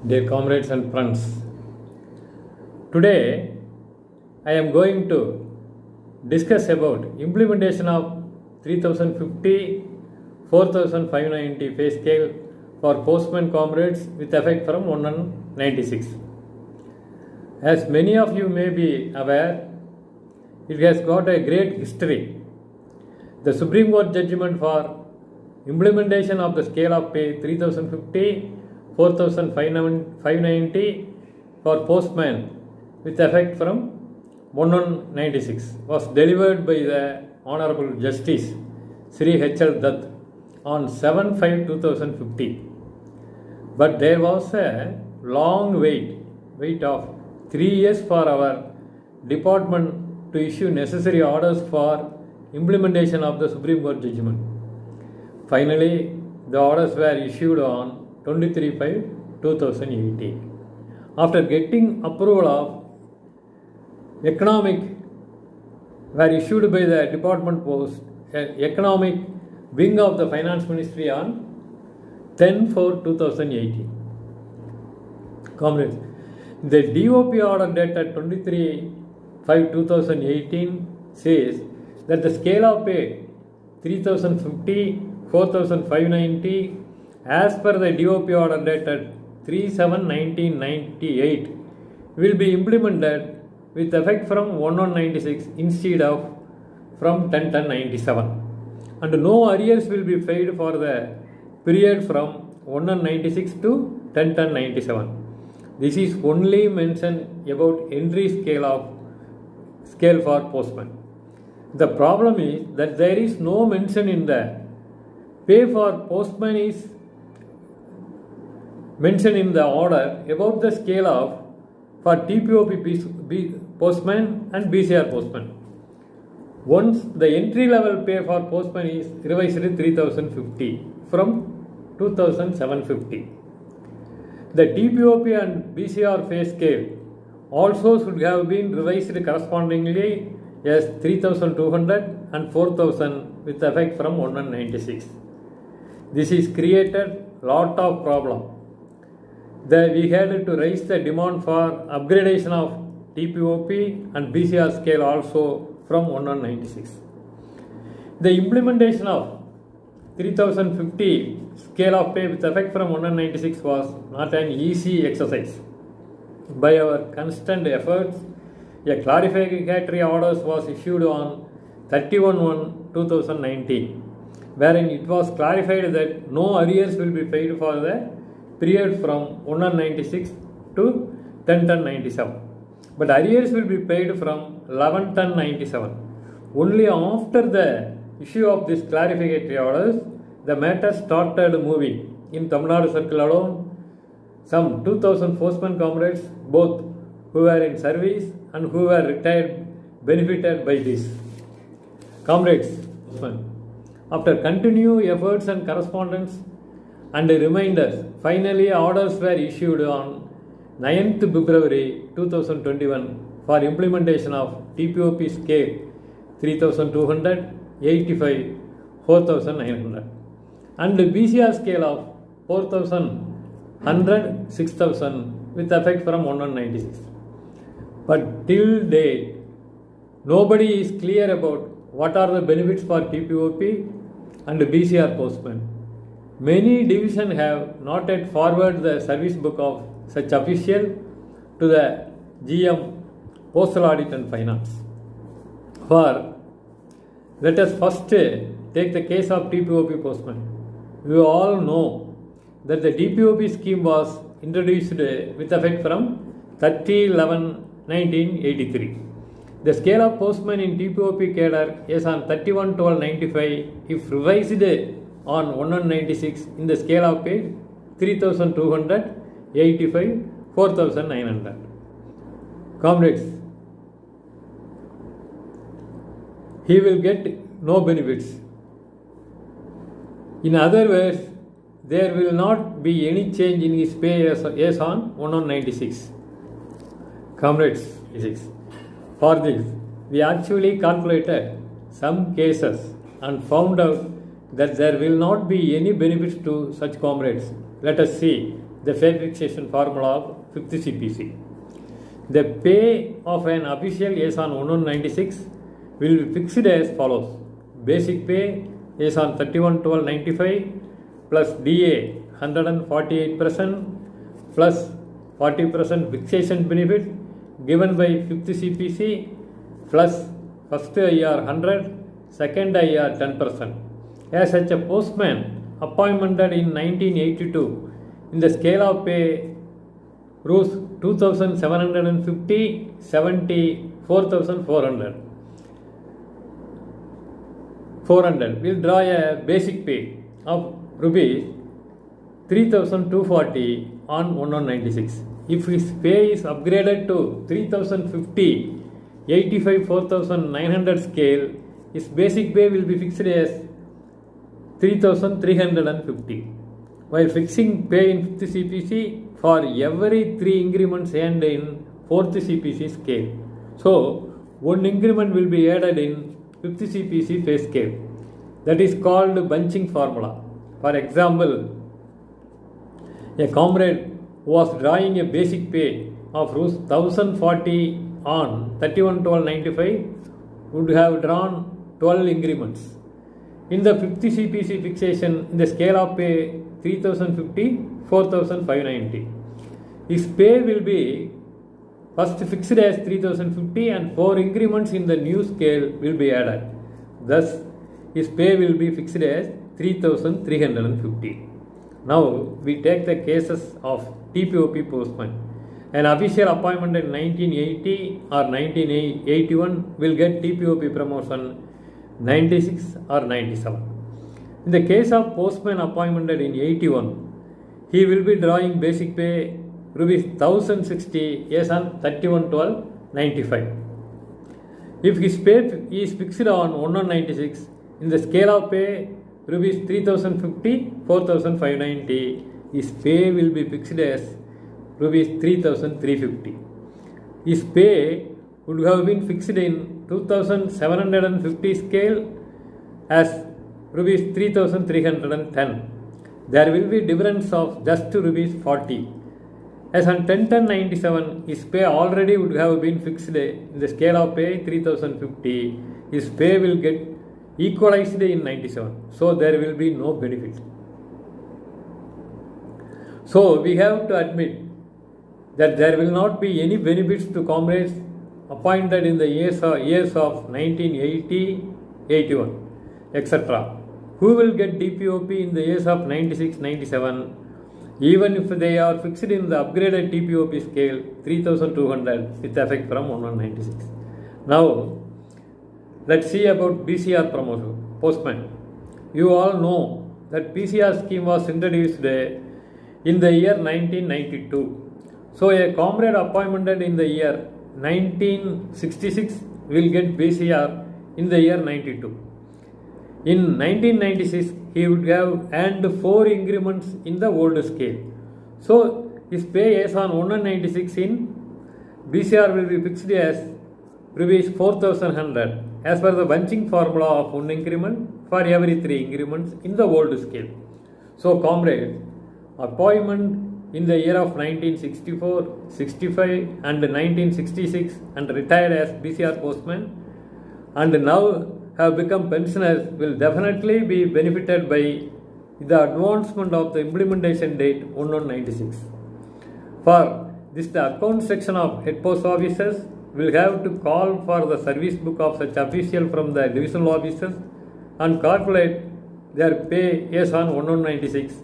Dear comrades and friends, today I am going to discuss about implementation of 3050 4590 pay scale for postman comrades with effect from 1/96. As many of you may be aware, it has got a great history. The Supreme Court judgment for implementation of the scale of pay 3050 4590 for postman with effect from 1/96 was delivered by the Honorable Justice Sri H.L. Dutt on 7/5/2015. But there was a long wait of 3 years for our department to issue necessary orders for implementation of the Supreme Court judgment. Finally, the orders were issued on 23/5/2018. After getting approval of economic were issued by the department post economic wing of the finance ministry on 10/4/2018. Comrades, the DOP order dated 23/5/2018 says that the scale of pay 3050 4590 as per the DOP order dated 3/7/1998 will be implemented with effect from 1/96 instead of from 10/10/97, and no arrears will be paid for the period from 1/96 to 10/10/97. This is only mentioned about entry scale for postman. The problem is that there is no mention in the pay for postman is mentioned in the order about the scale of for TBOP postman and BCR postman. Once the entry level pay for postman is revised to 3050 from 2750. The TBOP and BCR pay scale also should have been revised correspondingly as 3200 and 4000 with effect from 1/96. This is created lot of problem. We had to raise the demand for upgradation of TBOP and BCR scale also from 1/96. The implementation of 3050 scale of pay with effect from 1/96 was not an easy exercise. By our constant efforts, a clarificatory order was issued on 31/1/2019, wherein it was clarified that no arrears will be paid for the period from 1/96 to 10/10/97, but arrears will be paid from 11/10/97. Only after the issue of this clarificatory orders, the matter started moving. In Tamilnadu circle alone, some 2000 postman comrades, both who were in service and who were retired, benefited by this. Comrades, after continued efforts and correspondence and reminders, finally orders were issued on 9th February 2021 for implementation of TBOP scale 3200, 85, 4900 and BCR scale of 4100, 6000 with effect from 1/96. But till date, nobody is clear about what are the benefits for TBOP and BCR postman. Many divisions have not yet forwarded the service book of such official to the GM Postal Audit and Finance. Let us first take the case of TBOP postman. We all know that the TBOP scheme was introduced with effect from 30/11/1983. The scale of postman in TBOP cadre is on 31/12/95 if revised on 1/96 in the scale of pay 3200, 85, 4900. Comrades, he will get no benefits. In other words, there will not be any change in his pay as on 1/96. Comrades, for this, we actually calculated some cases and found out that there will not be any benefits to such comrades. Let us see the pay fixation formula of 5th CPC. The pay of an official is on 1196 will be fixed as follows. Basic pay is on 31/12/95 plus DA 148% plus 40% fixation benefit given by 5th CPC plus first IR 100, second IR 10%. As such a postman appointed in 1982 in the scale of pay rules 2750, 70, 4400. 400 will draw a basic pay of rupees 3240 on 1196. If his pay is upgraded to 3050, 85 4900 scale, his basic pay will be fixed as 3350. While fixing pay in 5th CPC for every 3 increments earned in 4th CPC scale. So, one increment will be added in 5th CPC pay scale. That is called bunching formula. For example, a comrade who was drawing a basic pay of Rs 1040 on 31/12/95 would have drawn 12 increments. In the 5th CPC fixation, in the scale of pay 3050, 4590. His pay will be first fixed as 3050 and 4 increments in the new scale will be added. Thus, his pay will be fixed as 3350. Now, we take the cases of TBOP postman. An official appointment in 1980 or 1981 will get TBOP promotion 96 or 97. In the case of postman appointed in 81, he will be drawing basic pay rupees 1060 as on 31/12/95. If his pay is fixed on 1196, in the scale of pay rupees 3050, 4590, his pay will be fixed as rupees 3350. His pay would have been fixed in 2750 scale as rupees 3310. There will be difference of just rupees 40. As on 10/10/97, his pay already would have been fixed in the scale of pay 3050. His pay will get equalized in 97. So there will be no benefit. So we have to admit that there will not be any benefits to comrades appointed in the years of 1980, 81, etc. Who will get DPOP in the years of 96, 97, even if they are fixed in the upgraded TBOP scale 3200 with effect from 1196. Now, let's see about BCR promotion, postman. You all know that PCR scheme was introduced in the year 1992. So, a comrade appointed in the year 1966 will get BCR in the year 92. In 1996, he would have earned 4 increments in the old scale. So, his pay is on 196 in BCR will be fixed as rupees 4100 as per the bunching formula of 1 increment for every 3 increments in the old scale. So, comrade, appointment in the year of 1964, 65 and 1966 and retired as BCR postman and now have become pensioners will definitely be benefited by the advancement of the implementation date 1196. For this, the account section of head post officers will have to call for the service book of such official from the divisional officers and calculate their pay as on 1196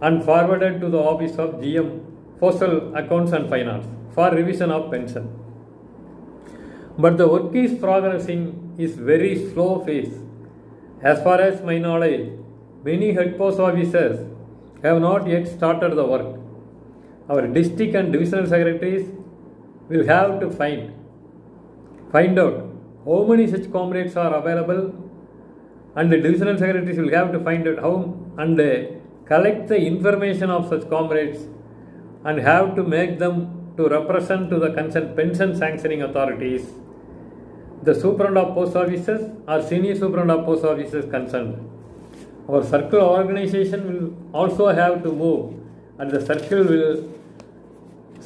and forwarded to the office of GM Postal Accounts and Finance for revision of pension. But the work is progressing is very slow phase. As far as my knowledge, many head post officers have not yet started the work. Our district and divisional secretaries will have to find out how many such comrades are available, and the divisional secretaries will have to find out how and collect the information of such comrades and have to make them to represent to the concerned pension sanctioning authorities, the superintendent of post offices or senior superintendent of post offices concerned. Our circle organization will also have to move at the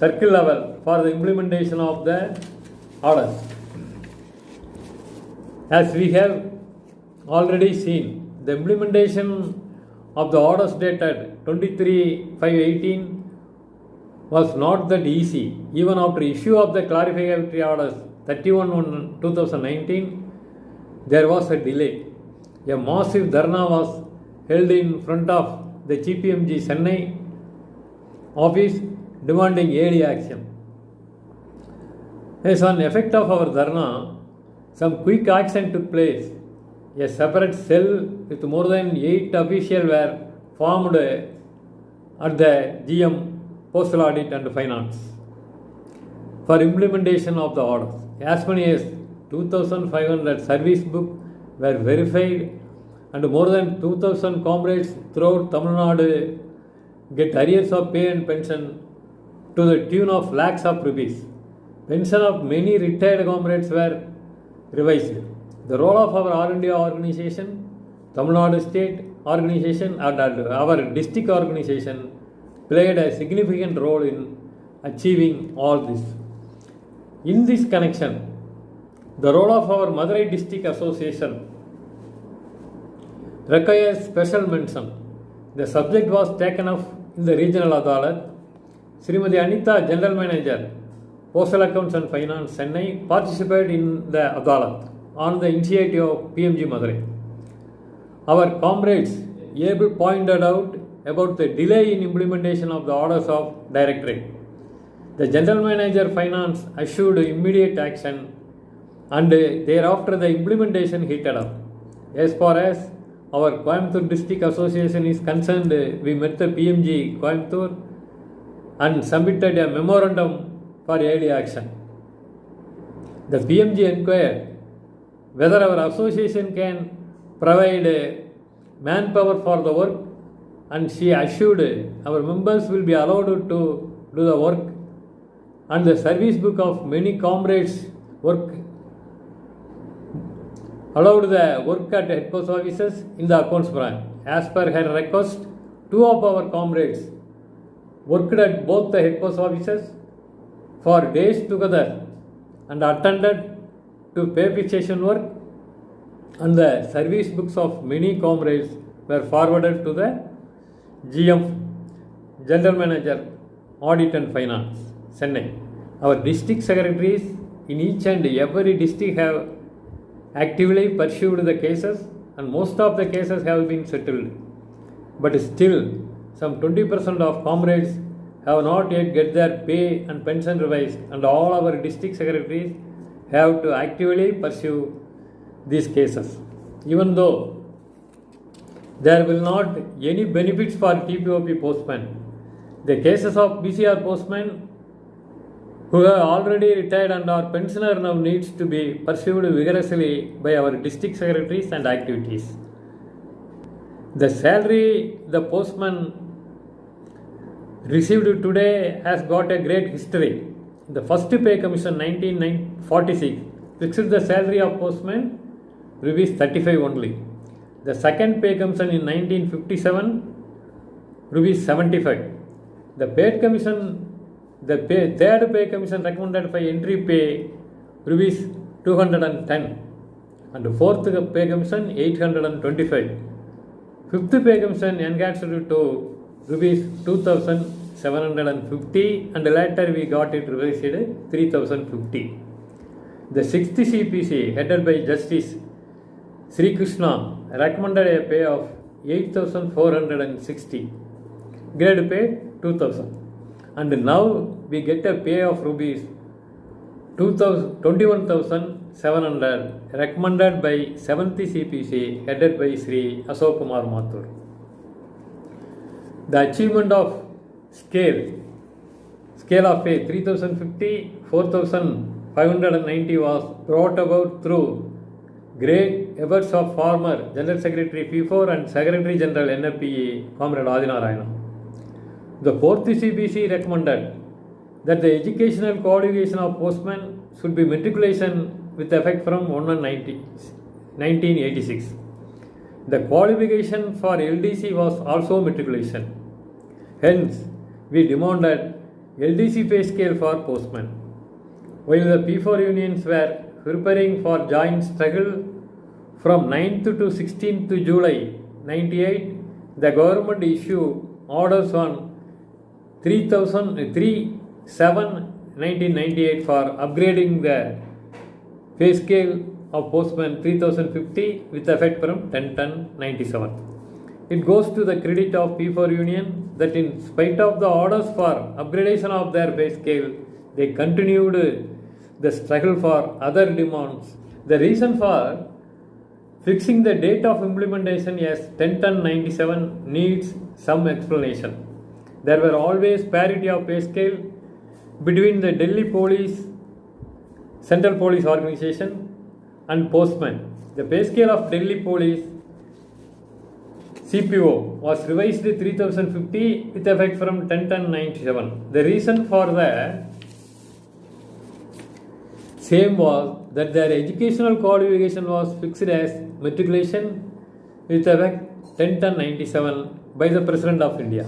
circle level for the implementation of the orders. As we have already seen, the implementation of the orders dated 23/5/18 was not that easy. Even after issue of the clarificatory orders 31/1/2019, there was a delay. A massive dharna was held in front of the GPMG Chennai office demanding early action. As an effect of our dharna, some quick action took place. A separate cell with more than 8 officials were formed at the GM Postal Audit and Finance for implementation of the orders. As many as 2,500 service books were verified and more than 2,000 comrades throughout Tamilnadu get arrears of pay and pension to the tune of lakhs of rupees. Pension of many retired comrades were revised. The role of our All India organization, Tamilnadu State organization and our district organization played a significant role in achieving all this. In this connection, the role of our Madurai District Association requires special mention. The subject was taken up in the Regional Adalat. Srimati Anita, General Manager, Postal Accounts and Finance, Chennai, participated in the Adalat on the initiative of PMG Madurai. Our comrades able pointed out about the delay in implementation of the orders of Directorate. The General Manager Finance assured immediate action and thereafter the implementation heated up. As far as our Coimbatore District Association is concerned, we met the PMG Coimbatore and submitted a memorandum for early action. The PMG inquired whether our association can provide manpower for the work, and she assured our members will be allowed to do the work, and the service book of many comrades work allowed the work at head post offices in the accounts branch. As per her request, 2 of our comrades worked at both the head post offices for days together and attended to pay fixation work, and the service books of many comrades were forwarded to the GM, General Manager, Audit and Finance, Chennai. Our district secretaries in each and every district have actively pursued the cases, and most of the cases have been settled. But still, some 20% of comrades have not yet get their pay and pension revised, and all our district secretaries have to actively pursue these cases. Even though there will not any benefits for TBOP postmen, the cases of BCR postmen who have already retired and are pensioner now needs to be pursued vigorously by our district secretaries and activities. The salary the postman received today has got a great history. The first pay commission 1946 fixed the salary of postman rupees 35 only. The second pay commission in 1957 rupees 75. The third pay commission recommended for entry pay rupees 210, and fourth pay commission 825. Fifth pay commission enhanced to rupees 2,750, and later we got it revised 3,050. The sixth CPC headed by Justice Sri Krishna recommended a pay of 8,460, grade pay 2,000, and now we get a pay of rupees 21,700 recommended by 7th CPC headed by Sri Ashok Kumar Mathur. The achievement of scale of pay 3,050, 4,590 was brought about through great efforts of former General Secretary P4 and Secretary General NFPE Comrade Adinarayana. The 4th CPC recommended that the educational qualification of postmen should be matriculation with effect from 1986. The qualification for LDC was also matriculation. Hence, we demanded LDC pay scale for postmen. While the P4 unions were preparing for joint struggle from 9th to 16th July 98, the government issued orders on 3/7/1998 for upgrading the pay scale of postmen 3050 with effect from 10/10/97. It goes to the credit of P4 union that in spite of the orders for upgradation of their pay scale, they continued the struggle for other demands. The reason for fixing the date of implementation as 10/10/97 needs some explanation. There were always parity of pay scale between the Delhi Police, Central Police Organization and postmen. The pay scale of Delhi Police CPO was revised to 3050 with effect from 10/10/97. The reason for the same was that their educational qualification was fixed as matriculation with effect 10/10/97 by the President of India.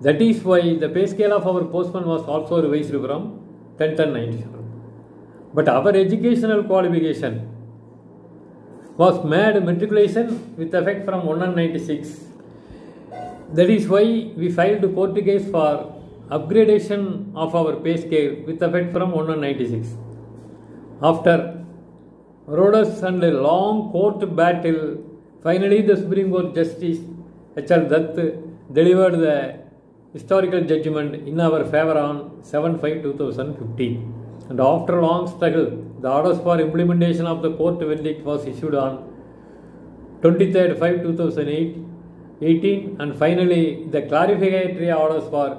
That is why the pay scale of our postman was also revised from 10/10/97. But our educational qualification was made matriculation with effect from 1/96. That is why we filed a court case for upgradation of our pay scale with effect from 1/96. After Rhodes and a long court battle, finally the Supreme Court Justice H.R. Dutt delivered the historical judgment in our favor on 7/5/2015. And after long struggle, the orders for implementation of the court verdict was issued on 23/5/2018 and finally the clarificatory orders were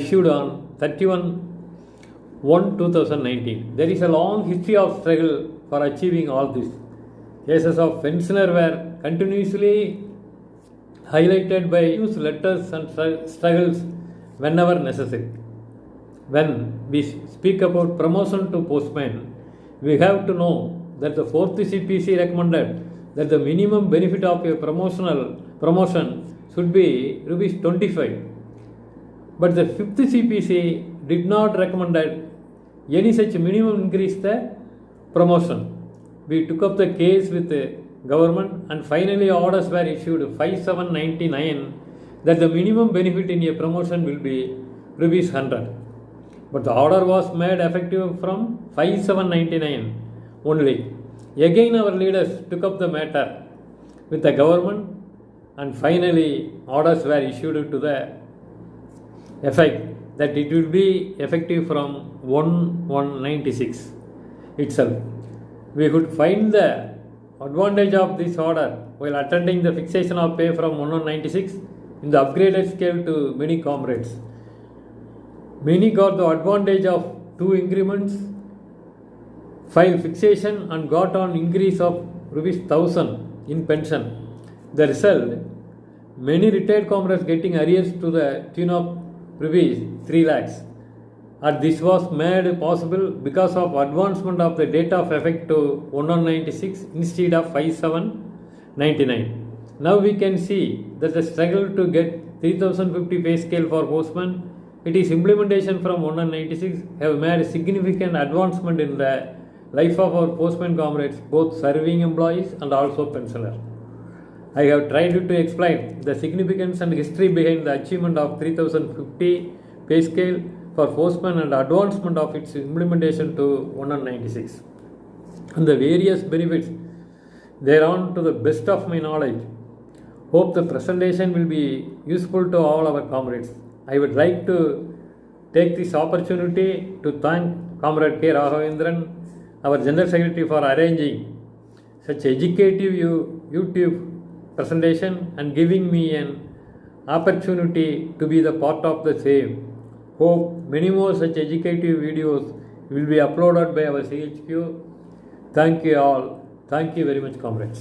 issued on 31/1/2019. There is a long history of struggle for achieving all this. Cases of pensioner were continuously highlighted by news letters and struggles whenever necessary. When we speak about promotion to postmen, we have to know that the 4th CPC recommended that the minimum benefit of a promotion should be rupees 25. But the 5th CPC did not recommend any such minimum increase the promotion. We took up the case with the government and finally orders were issued 5/7/99 that the minimum benefit in a promotion will be rupees 100. But the order was made effective from 5/7/99 only. Again our leaders took up the matter with the government and finally orders were issued to the effect that it will be effective from 1/1/96 itself. We could find the advantage of this order while attending the fixation of pay from 1/1/96 in the upgraded scale to many comrades. Many got the advantage of 2 increments, file fixation and got an increase of rupees 1000 in pension. The result, many retired comrades getting arrears to the tune of rupees 3 lakhs. And this was made possible because of advancement of the date of effect to 1/1/96 instead of 5/7/99. Now we can see that the struggle to get 3050 pay scale for postmen, it is implementation from 1/1/96 have made significant advancement in the life of our postmen comrades, both serving employees and also pensioners. I have tried to explain the significance and history behind the achievement of 3050 pay scale for postmen and advancement of its implementation to 1/1/96 and the various benefits thereon to the best of my knowledge. Hope the presentation will be useful to all our comrades. I would like to take this opportunity to thank Comrade K. Raghavendran, our General Secretary, for arranging such educative YouTube presentation and giving me an opportunity to be the part of the same. Hope many more such educative videos will be uploaded by our CHQ. Thank you all. Thank you very much, comrades.